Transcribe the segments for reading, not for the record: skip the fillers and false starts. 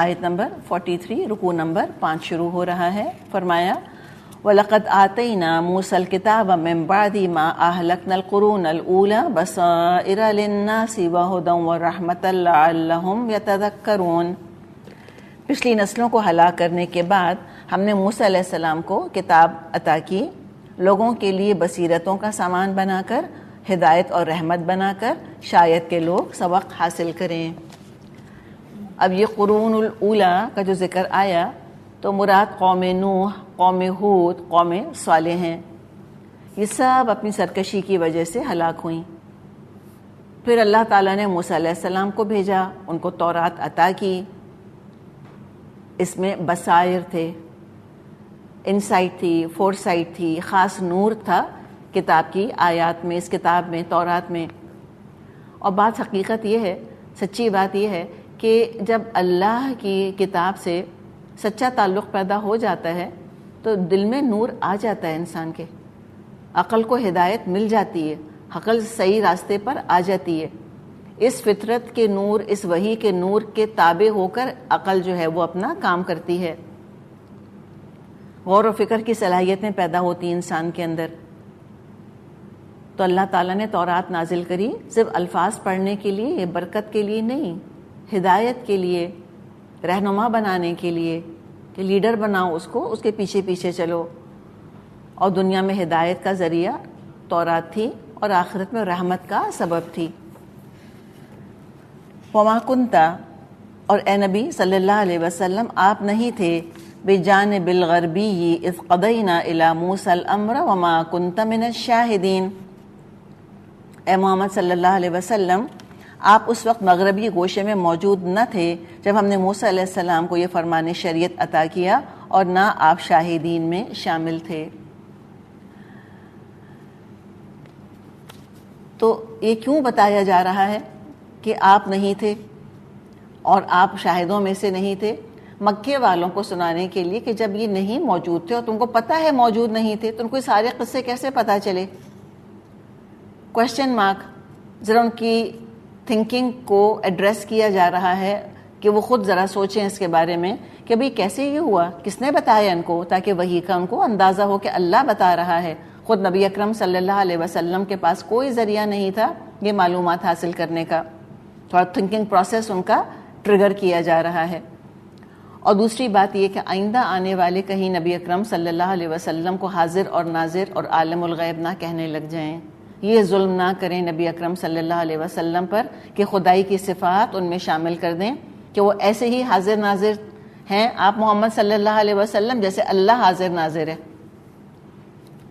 آیت نمبر 43 رکوع نمبر 5 شروع ہو رہا ہے. فرمایا وَلَقَدْ آتَيْنَا مُوسَى الْكِتَابَ مِنْ بَعْدِ مَا أَهْلَكْنَا الْقُرُونَ الْأُولَى بَصَائِرَ لِلنَّاسِ وَهُدًى وَرَحْمَةً لَعَلَّهُمْ يَتَذَكَّرُونَ. پچھلی نسلوں کو ہلاک کرنے کے بعد ہم نے موسیٰ علیہ السلام کو کتاب عطا کی، لوگوں کے لیے بصیرتوں کا سامان بنا کر، ہدایت اور رحمت بنا کر، شاید کہ لوگ سبق حاصل کریں. اب یہ قرون الاولیٰ کا جو ذکر آیا تو مراد قوم نوح، قوم ہود، قوم صالح ہیں. یہ سب اپنی سرکشی کی وجہ سے ہلاک ہوئیں. پھر اللہ تعالیٰ نے موسیٰ علیہ السلام کو بھیجا، ان کو تورات عطا کی. اس میں بصائر تھے، انسائٹ تھی، فورسائٹ تھی، خاص نور تھا کتاب کی آیات میں، اس کتاب میں، تورات میں. اور بات حقیقت یہ ہے، سچی بات یہ ہے کہ جب اللہ کی کتاب سے سچا تعلق پیدا ہو جاتا ہے تو دل میں نور آ جاتا ہے انسان کے، عقل کو ہدایت مل جاتی ہے، عقل صحیح راستے پر آ جاتی ہے. اس فطرت کے نور، اس وحی کے نور کے تابع ہو کر عقل جو ہے وہ اپنا کام کرتی ہے. غور و فکر کی صلاحیتیں پیدا ہوتی ہیں انسان کے اندر. تو اللہ تعالیٰ نے تورات نازل کری صرف الفاظ پڑھنے کے لیے، برکت کے لیے نہیں، ہدایت کے لیے، رہنما بنانے کے لیے کہ لیڈر بناؤ اس کو، اس کے پیچھے پیچھے چلو. اور دنیا میں ہدایت کا ذریعہ تورات تھی اور آخرت میں رحمت کا سبب تھی. وما کنتا، اور اے نبی صلی اللہ علیہ وسلم آپ نہیں تھے، بجانب الغربی اذ قضینا الی موسیٰ الامر وما کنت من الشاہدین. اے محمد صلی اللہ علیہ وسلم آپ اس وقت مغربی گوشے میں موجود نہ تھے جب ہم نے موسیٰ علیہ السلام کو یہ فرمان شریعت عطا کیا، اور نہ آپ شاہدین میں شامل تھے. تو یہ کیوں بتایا جا رہا ہے کہ آپ نہیں تھے اور آپ شاہدوں میں سے نہیں تھے؟ مکے والوں کو سنانے کے لیے کہ جب یہ نہیں موجود تھے اور تم کو پتہ ہے موجود نہیں تھے، تم کو یہ سارے قصے کیسے پتہ چلے؟ Question mark. ذرا ان کی تھنکنگ کو ایڈریس کیا جا رہا ہے کہ وہ خود ذرا سوچیں اس کے بارے میں کہ بھئی کیسے یہ ہوا، کس نے بتایا ان کو، تاکہ وحی کا ان کو اندازہ ہو کہ اللہ بتا رہا ہے. خود نبی اکرم صلی اللہ علیہ وسلم کے پاس کوئی ذریعہ نہیں تھا یہ معلومات حاصل کرنے کا. تھوڑا تھنکنگ پروسیس ان کا ٹریگر کیا جا رہا ہے. اور دوسری بات یہ کہ آئندہ آنے والے کہیں نبی اکرم صلی اللہ علیہ وسلم کو حاضر اور ناظر اور عالم الغیب نہ کہنے لگ جائیں، یہ ظلم نہ کریں نبی اکرم صلی اللہ علیہ وسلم پر کہ خدائی کی صفات ان میں شامل کر دیں کہ وہ ایسے ہی حاضر ناظر ہیں آپ محمد صلی اللہ علیہ وسلم جیسے اللہ حاضر ناظر ہے،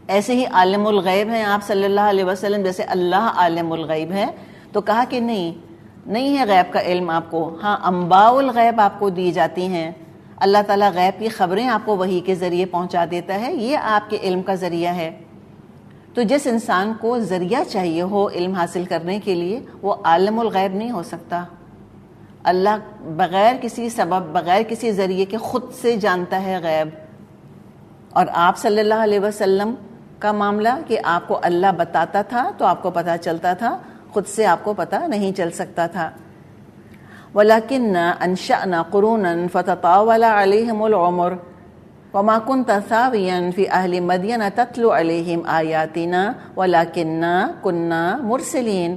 ایسے ہی عالم الغیب ہیں آپ صلی اللہ علیہ وسلم جیسے اللہ عالم الغیب ہے. تو کہا کہ نہیں ہے غیب کا علم آپ کو، ہاں انباء الغیب آپ کو دی جاتی ہیں. اللہ تعالیٰ غیب کی خبریں آپ کو وحی کے ذریعے پہنچا دیتا ہے، یہ آپ کے علم کا ذریعہ ہے. تو جس انسان کو ذریعہ چاہیے ہو علم حاصل کرنے کے لیے وہ عالم الغیب نہیں ہو سکتا. اللہ بغیر کسی سبب، بغیر کسی ذریعے کے خود سے جانتا ہے غیب. اور آپ صلی اللہ علیہ وسلم کا معاملہ کہ آپ کو اللہ بتاتا تھا تو آپ کو پتہ چلتا تھا، خود سے آپ کو پتہ نہیں چل سکتا تھا. وَلَكِنَّا أَنشَأْنَا قُرُونًا فَتَطَاوَلَ عَلَيْهِمُ الْعُمُرُ وَمَا كُنْتَ ثَاوِيًا فِي أَهْلِ مَدْيَنَ تَتْلُو عَلَيْهِمْ آيَاتِنَا وَلَكِنَّا كُنَّا مُرْسِلِينَ.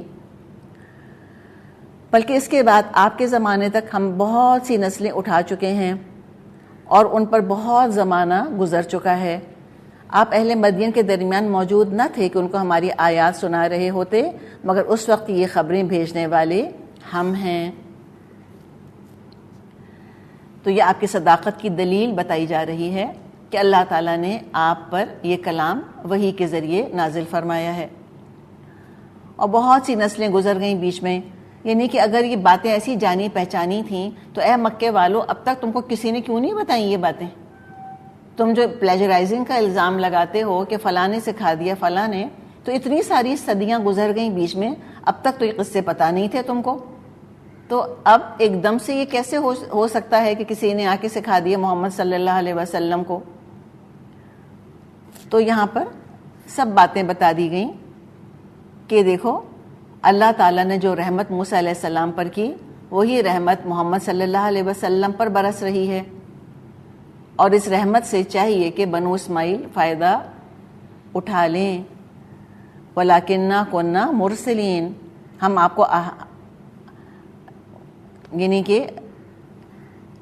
بلکہ اس کے بعد آپ کے زمانے تک ہم بہت سی نسلیں اٹھا چکے ہیں اور ان پر بہت زمانہ گزر چکا ہے. آپ اہل مدین کے درمیان موجود نہ تھے کہ ان کو ہماری آیات سنا رہے ہوتے، مگر اس وقت یہ خبریں بھیجنے والے ہم ہیں. تو یہ آپ کی صداقت کی دلیل بتائی جا رہی ہے کہ اللہ تعالیٰ نے آپ پر یہ کلام وحی کے ذریعے نازل فرمایا ہے. اور بہت سی نسلیں گزر گئیں بیچ میں. یعنی کہ اگر یہ باتیں ایسی جانی پہچانی تھیں تو اے مکے والو اب تک تم کو کسی نے کیوں نہیں بتائیں یہ باتیں؟ تم جو پلیجرائزنگ کا الزام لگاتے ہو کہ فلاں نے سکھا دیا فلاں نے، تو اتنی ساری صدیاں گزر گئیں بیچ میں، اب تک تو یہ قصے پتہ نہیں تھے تم کو. تو اب ایک دم سے یہ کیسے ہو سکتا ہے کہ کسی نے آ کے سکھا دیا محمد صلی اللہ علیہ وسلم کو؟ تو یہاں پر سب باتیں بتا دی گئیں کہ دیکھو اللہ تعالیٰ نے جو رحمت موسیٰ علیہ السلام پر کی وہی رحمت محمد صلی اللہ علیہ وسلم پر برس رہی ہے، اور اس رحمت سے چاہیے کہ بنو اسماعیل فائدہ اٹھا لیں۔ وَلَكِنَّا كُنَّا مُرْسِلِينَ، ہم آپ کو یعنی کہ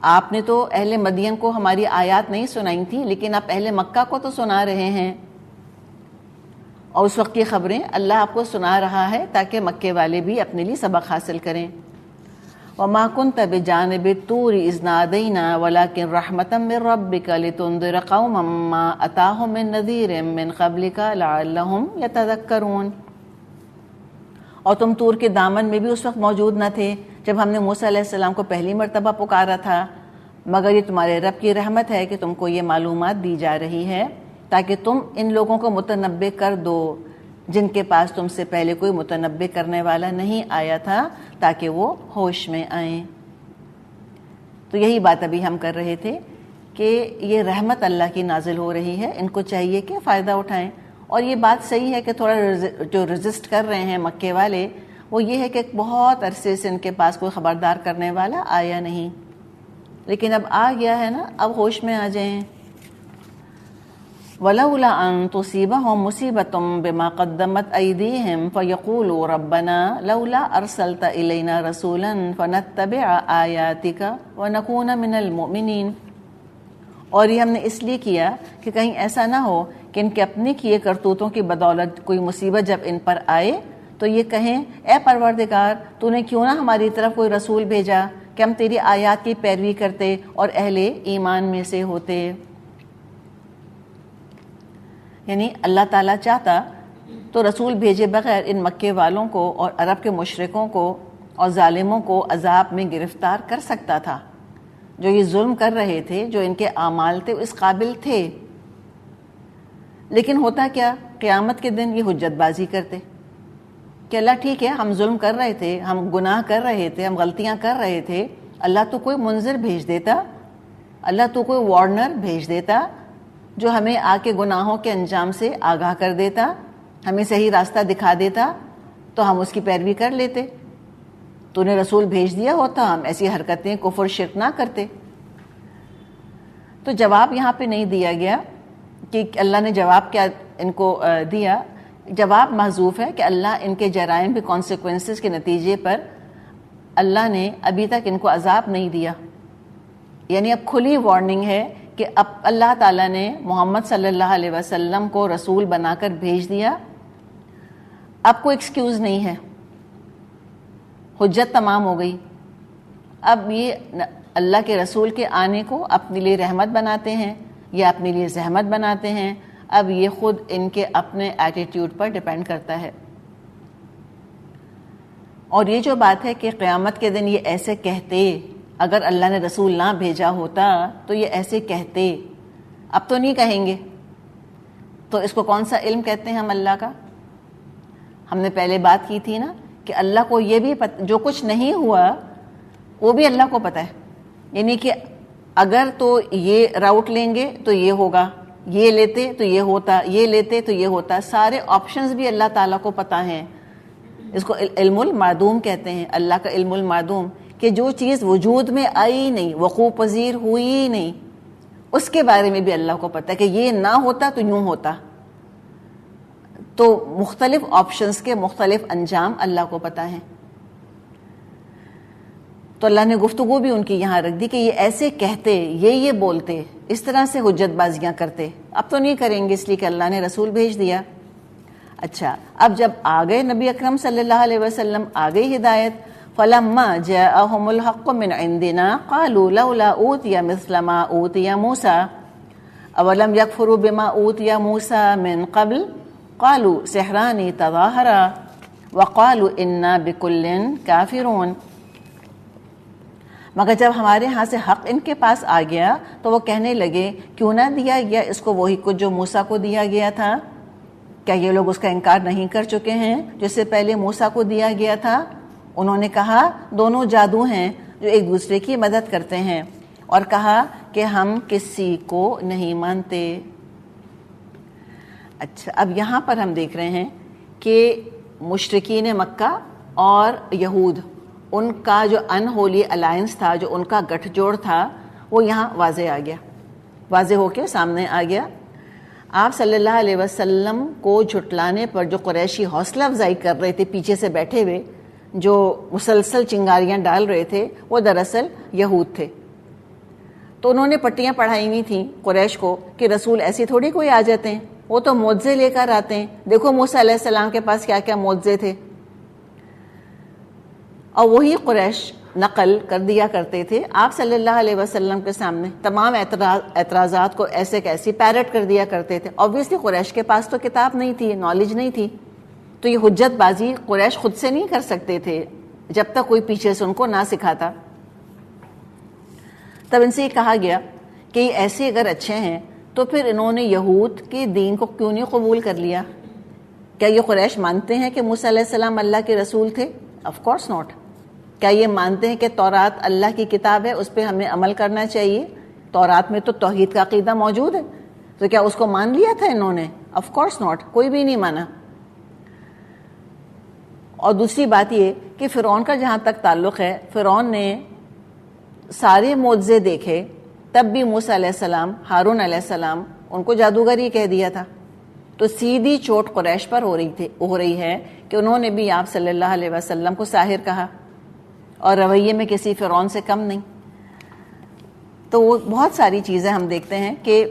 آپ نے تو اہل مدین کو ہماری آیات نہیں سنائی تھی، لیکن آپ اہل مکہ کو تو سنا رہے ہیں، اور اس وقت کی خبریں اللہ آپ کو سنا رہا ہے تاکہ مکے والے بھی اپنے لیے سبق حاصل کریں۔ وَمَا كُنْتَ بِجَانِبِ الطُّورِ إِذْ نَادَيْنَا وَلَكِنْ رَحْمَةً مِّن رَّبِّكَ لِتُنذِرَ قَوْمًا مَّا أَتَاهُم مِّن نَّذِيرٍ مِّن قَبْلِكَ لَعَلَّهُمْ يَتَذَكَّرُونَ، اور تم طور کے دامن میں بھی اس وقت موجود نہ تھے جب ہم نے موسیٰ علیہ السلام کو پہلی مرتبہ پکارا تھا، مگر یہ تمہارے رب کی رحمت ہے کہ تم کو یہ معلومات دی جا رہی ہے تاکہ تم ان لوگوں کو متنبع کر دو جن کے پاس تم سے پہلے کوئی متنبع کرنے والا نہیں آیا تھا، تاکہ وہ ہوش میں آئیں۔ تو یہی بات ابھی ہم کر رہے تھے کہ یہ رحمت اللہ کی نازل ہو رہی ہے، ان کو چاہیے کہ فائدہ اٹھائیں۔ اور یہ بات صحیح ہے کہ تھوڑا جو رزسٹ کر رہے ہیں مکے والے، وہ یہ ہے کہ بہت عرصے سے ان کے پاس کوئی خبردار کرنے والا آیا نہیں، لیکن اب آ گیا ہے نا، اب ہوش میں آ جائیں۔ وَلَوْلَا أَن تُصِيبَهُم مُّصِيبَةٌ بِمَا قَدَّمَتْ أَيْدِيهِمْ فَيَقُولُوا رَبَّنَا لَوْلَا أَرْسَلْتَ إِلَيْنَا رَسُولًا فَنَتَّبِعَ آيَاتِكَ وَنَكُونَ مِنَ الْمُؤْمِنِينَ، اور یہ ہم نے اس لیے کیا کہ کہیں ایسا نہ ہو کہ ان کے اپنے کیے کرتوتوں کی بدولت کوئی مصیبت جب ان پر آئے تو یہ کہیں اے پروردگار تو نے کیوں نہ ہماری طرف کوئی رسول بھیجا کہ ہم تیری آیات کی پیروی کرتے اور اہل ایمان میں سے ہوتے۔ یعنی اللہ تعالیٰ چاہتا تو رسول بھیجے بغیر ان مکے والوں کو اور عرب کے مشرکوں کو اور ظالموں کو عذاب میں گرفتار کر سکتا تھا۔ جو یہ ظلم کر رہے تھے، جو ان کے اعمال تھے، اس قابل تھے، لیکن ہوتا کیا، قیامت کے دن یہ حجت بازی کرتے کہ اللہ ٹھیک ہے ہم ظلم کر رہے تھے، ہم گناہ کر رہے تھے، ہم غلطیاں کر رہے تھے، اللہ تو کوئی منذر بھیج دیتا، اللہ تو کوئی وارنر بھیج دیتا جو ہمیں آ کے گناہوں کے انجام سے آگاہ کر دیتا، ہمیں صحیح راستہ دکھا دیتا تو ہم اس کی پیروی کر لیتے۔ تو نے رسول بھیج دیا ہوتا، ہم ایسی حرکتیں کفر شرک نہ کرتے۔ تو جواب یہاں پہ نہیں دیا گیا کہ اللہ نے جواب کیا ان کو دیا، جواب محذوف ہے کہ اللہ ان کے جرائم کے کانسیکوینسز کے نتیجے پر اللہ نے ابھی تک ان کو عذاب نہیں دیا، یعنی اب کھلی وارننگ ہے کہ اب اللہ تعالیٰ نے محمد صلی اللہ علیہ وسلم کو رسول بنا کر بھیج دیا، اب کوئی ایکسکیوز نہیں ہے، حجت تمام ہو گئی۔ اب یہ اللہ کے رسول کے آنے کو اپنے لیے رحمت بناتے ہیں یا اپنے لیے زحمت بناتے ہیں، اب یہ خود ان کے اپنے ایٹیٹیوڈ پر ڈیپینڈ کرتا ہے۔ اور یہ جو بات ہے کہ قیامت کے دن یہ ایسے کہتے، اگر اللہ نے رسول نہ بھیجا ہوتا تو یہ ایسے کہتے، اب تو نہیں کہیں گے، تو اس کو کون سا علم کہتے ہیں ہم اللہ کا؟ ہم نے پہلے بات کی تھی نا کہ اللہ کو یہ بھی جو کچھ نہیں ہوا وہ بھی اللہ کو پتہ ہے، یعنی کہ اگر تو یہ راؤٹ لیں گے تو یہ ہوگا، یہ لیتے تو یہ ہوتا، یہ لیتے تو یہ ہوتا، سارے آپشنز بھی اللہ تعالیٰ کو پتہ ہیں۔ اس کو علم المعدوم کہتے ہیں، اللہ کا علم المعدوم، کہ جو چیز وجود میں آئی نہیں، وقوع پذیر ہوئی نہیں، اس کے بارے میں بھی اللہ کو پتہ ہے کہ یہ نہ ہوتا تو یوں ہوتا۔ تو مختلف آپشنز کے مختلف انجام اللہ کو پتہ ہیں۔ تو اللہ نے گفتگو بھی ان کی یہاں رکھ دی کہ یہ ایسے کہتے، یہ بولتے، اس طرح سے حجت بازیاں کرتے، اب تو نہیں کریں گے اس لیے کہ اللہ نے رسول بھیج دیا۔ اچھا، اب جب آ گئے نبی اکرم صلی اللہ علیہ وسلم، آ گئی ہدایت، فَلَمَّا جَاءَهُمُ الْحَقُّ مِنْ عِنْدِنَا قَالُوا لَوْلَا أُوتِيَ مِثْلَ مَا أُوتِيَ مُوسَىٰ أَوَلَمْ يَكْفُرُوا بِمَا أُوتِيَ مُوسَىٰ مِنْ قَبْلُ قَالُوا سِحْرَانِ تَظَاهَرَا وَقَالُوا إِنَّا بِكُلٍّ كَافِرُونَ۔ مگر جب ہمارے ہاں سے حق ان کے پاس آ گیا تو وہ کہنے لگے کیوں نہ دیا گیا اس کو وہی کچھ جو موسیٰ کو دیا گیا تھا؟ کیا یہ لوگ اس کا انکار نہیں کر چکے ہیں جس سے پہلے موسیٰ کو دیا گیا تھا؟ انہوں نے کہا دونوں جادو ہیں جو ایک دوسرے کی مدد کرتے ہیں، اور کہا کہ ہم کسی کو نہیں مانتے۔ اچھا، اب یہاں پر ہم دیکھ رہے ہیں کہ مشرکین مکہ اور یہود ان کا جو ان ہولی الائنس تھا، جو ان کا گٹھ جوڑ تھا، وہ یہاں واضح ہو کے سامنے آ گیا۔ آپ صلی اللہ علیہ وسلم کو جھٹلانے پر جو قریشی حوصلہ افزائی کر رہے تھے پیچھے سے بیٹھے ہوئے، جو مسلسل چنگاریاں ڈال رہے تھے، وہ دراصل یہود تھے۔ تو انہوں نے پٹیاں پڑھائی ہوئی تھیں قریش کو کہ رسول ایسی تھوڑی کوئی آ جاتے ہیں، وہ تو معجزے لے کر آتے ہیں، دیکھو موسیٰ علیہ السلام کے پاس کیا کیا معجزے تھے۔ اور وہی قریش نقل کر دیا کرتے تھے آپ صلی اللہ علیہ وسلم کے سامنے، تمام اعتراضات کو ایسے کیسی پیرٹ کر دیا کرتے تھے۔ obviously قریش کے پاس تو کتاب نہیں تھی، نالج نہیں تھی، تو یہ حجت بازی قریش خود سے نہیں کر سکتے تھے جب تک کوئی پیچھے سے ان کو نہ سکھاتا۔ تب ان سے یہ کہا گیا کہ یہ ایسے اگر اچھے ہیں تو پھر انہوں نے یہود کے دین کو کیوں نہیں قبول کر لیا؟ کیا یہ قریش مانتے ہیں کہ موسیٰ علیہ السلام اللہ کے رسول تھے؟ Of course not. کیا یہ مانتے ہیں کہ تورات اللہ کی کتاب ہے، اس پہ ہمیں عمل کرنا چاہیے؟ تورات میں تو توحید کا عقیدہ موجود ہے، تو کیا اس کو مان لیا تھا انہوں نے؟ آف کورس ناٹ، کوئی بھی نہیں مانا۔ اور دوسری بات یہ کہ فرعون کا جہاں تک تعلق ہے، فرعون نے سارے معجزے دیکھے، تب بھی موسیٰ علیہ السلام، ہارون علیہ السلام ان کو جادوگر ہی کہہ دیا تھا۔ تو سیدھی چوٹ قریش پر ہو رہی ہے کہ انہوں نے بھی آپ صلی اللہ علیہ وسلم کو ساحر کہا، اور رویے میں کسی فرعون سے کم نہیں۔ تو وہ بہت ساری چیزیں ہم دیکھتے ہیں کہ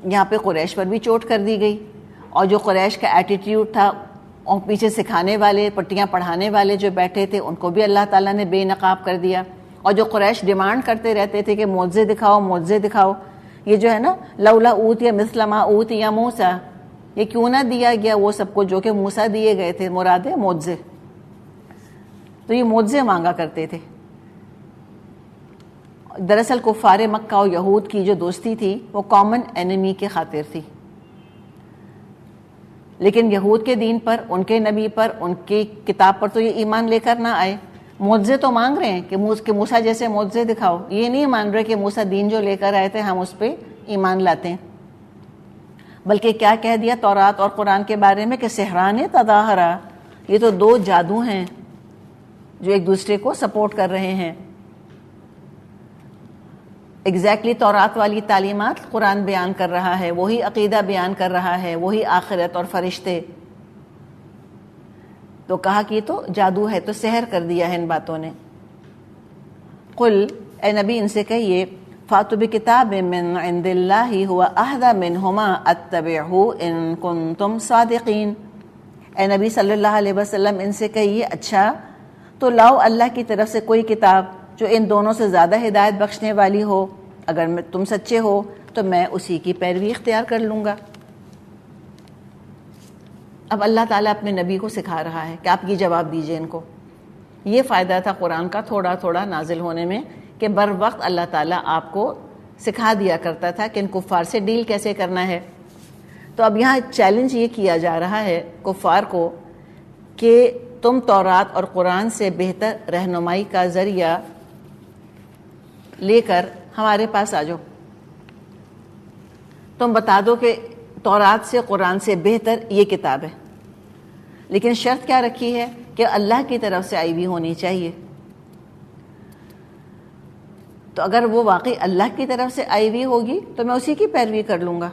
یہاں پہ قریش پر بھی چوٹ کر دی گئی، اور جو قریش کا ایٹیٹیوڈ تھا، اور پیچھے سکھانے والے، پٹیاں پڑھانے والے جو بیٹھے تھے، ان کو بھی اللہ تعالیٰ نے بے نقاب کر دیا۔ اور جو قریش ڈیمانڈ کرتے رہتے تھے کہ معجزے دکھاؤ، معجزے دکھاؤ، یہ جو ہے نا لولا اوتی مثل ما اوتی یا موسیٰ، یہ کیوں نہ دیا گیا وہ سب کو جو کہ موسیٰ دیے گئے تھے، مراد ہے معجزے۔ تو یہ معجزے مانگا کرتے تھے۔ دراصل کفار مکہ اور یہود کی جو دوستی تھی وہ کامن اینیمی کے خاطر تھی، لیکن یہود کے دین پر، ان کے نبی پر، ان کی کتاب پر تو یہ ایمان لے کر نہ آئے۔ معجزے تو مانگ رہے ہیں کہ موسیٰ جیسے معجزے دکھاؤ، یہ نہیں مان رہے کہ موسیٰ دین جو لے کر آئے تھے ہم اس پہ ایمان لاتے ہیں۔ بلکہ کیا کہہ دیا تورات اور قرآن کے بارے میں کہ سحران تظاہرا، یہ تو دو جادو ہیں جو ایک دوسرے کو سپورٹ کر رہے ہیں۔ ایگزیکٹلی تورات والی تعلیمات قرآن بیان کر رہا ہے، وہی عقیدہ بیان کر رہا ہے، وہی آخرت اور فرشتے۔ تو کہا کہ یہ تو جادو ہے، تو سحر کر دیا ہے ان باتوں نے۔ قل، اے نبی ان سے کہیے، فاتوا بکتاب من عند اللہ هو اہدی منہما اتبعہ ان کنتم صادقین۔ اے نبی صلی اللہ علیہ وسلم ان سے کہیے، اچھا تو لاؤ اللہ کی طرف سے کوئی کتاب جو ان دونوں سے زیادہ ہدایت بخشنے والی ہو، اگر تم سچے ہو تو میں اسی کی پیروی اختیار کر لوں گا۔ اب اللہ تعالیٰ اپنے نبی کو سکھا رہا ہے کہ آپ یہ جواب دیجئے ان کو۔ یہ فائدہ تھا قرآن کا تھوڑا تھوڑا نازل ہونے میں کہ بر وقت اللہ تعالیٰ آپ کو سکھا دیا کرتا تھا کہ ان کفار سے ڈیل کیسے کرنا ہے۔ تو اب یہاں چیلنج یہ کیا جا رہا ہے کفار کو کہ تم تورات اور قرآن سے بہتر رہنمائی کا ذریعہ لے کر ہمارے پاس آ جاؤ، تم بتا دو کہ تورات سے، قرآن سے بہتر یہ کتاب ہے، لیکن شرط کیا رکھی ہے کہ اللہ کی طرف سے آئی ہوئی ہونی چاہیے۔ تو اگر وہ واقعی اللہ کی طرف سے آئی ہوئی ہوگی تو میں اسی کی پیروی کر لوں گا۔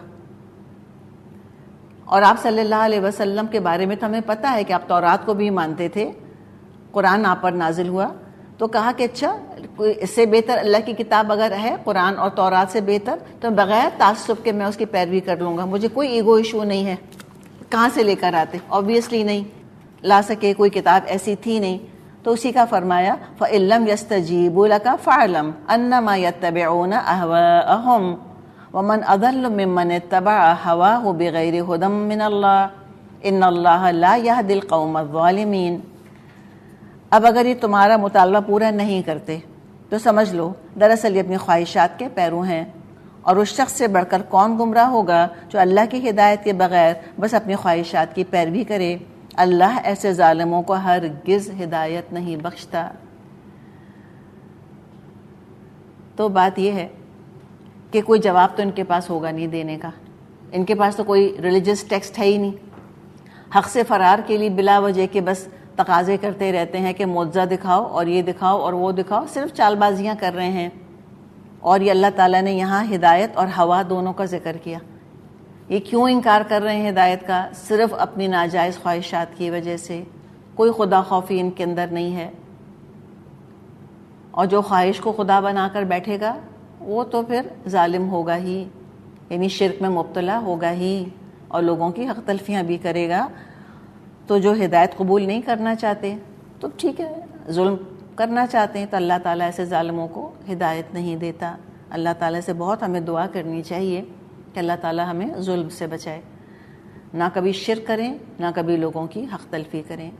اور آپ صلی اللہ علیہ وسلم کے بارے میں تو ہمیں پتہ ہے کہ آپ تورات کو بھی مانتے تھے، قرآن آپ پر نازل ہوا، تو کہا کہ اچھا کوئی اس سے بہتر اللہ کی کتاب اگر ہے، قرآن اور تورات سے بہتر، تو بغیر تعصب کے میں اس کی پیروی کر لوں گا، مجھے کوئی ایگو ایشو نہیں ہے۔ کہاں سے لے کر آتے؟ آبویسلی نہیں لا سکے، کوئی کتاب ایسی تھی نہیں۔ تو اسی کا فرمایا فَإِن لَّمْ يَسْتَجِيبُوا لَكَ فَاعْلَمْ أَنَّمَا يَتَّبِعُونَ أَهْوَاءَهُمْ وَمَنْ أَضَلُّ مِمَّنِ اتَّبَعَ هَوَاهُ بِغَيْرِ هُدًى مِّنَ اللَّهِ إِنَّ اللَّهَ لَا يَهْدِي الْقَوْمَ الظَّالِمِينَ۔ اب اگر یہ تمہارا مطالبہ پورا نہیں کرتے تو سمجھ لو دراصل یہ اپنی خواہشات کے پیرو ہیں، اور اس شخص سے بڑھ کر کون گمراہ ہوگا جو اللہ کی ہدایت کے بغیر بس اپنی خواہشات کی پیروی کرے۔ اللہ ایسے ظالموں کو ہرگز ہدایت نہیں بخشتا۔ تو بات یہ ہے کہ کوئی جواب تو ان کے پاس ہوگا نہیں دینے کا، ان کے پاس تو کوئی ریلیجس ٹیکسٹ ہے ہی نہیں۔ حق سے فرار کے لیے بلا وجہ کہ بس تقاضے کرتے رہتے ہیں کہ معجزہ دکھاؤ اور یہ دکھاؤ اور وہ دکھاؤ، صرف چال بازیاں کر رہے ہیں. اور یہ اللہ تعالیٰ نے یہاں ہدایت اور ہوا دونوں کا ذکر کیا. یہ کیوں انکار کر رہے ہیں ہدایت کا؟ صرف اپنی ناجائز خواہشات کی وجہ سے. کوئی خدا خوفی ان کے اندر نہیں ہے. اور جو خواہش کو خدا بنا کر بیٹھے گا وہ تو پھر ظالم ہوگا ہی، یعنی شرک میں مبتلا ہوگا ہی اور لوگوں کی حق تلفیاں بھی کرے گا. تو جو ہدایت قبول نہیں کرنا چاہتے تو ٹھیک ہے، ظلم کرنا چاہتے ہیں تو اللہ تعالیٰ ایسے ظالموں کو ہدایت نہیں دیتا. اللہ تعالیٰ سے بہت ہمیں دعا کرنی چاہیے کہ اللہ تعالیٰ ہمیں ظلم سے بچائے، نہ کبھی شرک کریں نہ کبھی لوگوں کی حق تلفی کریں.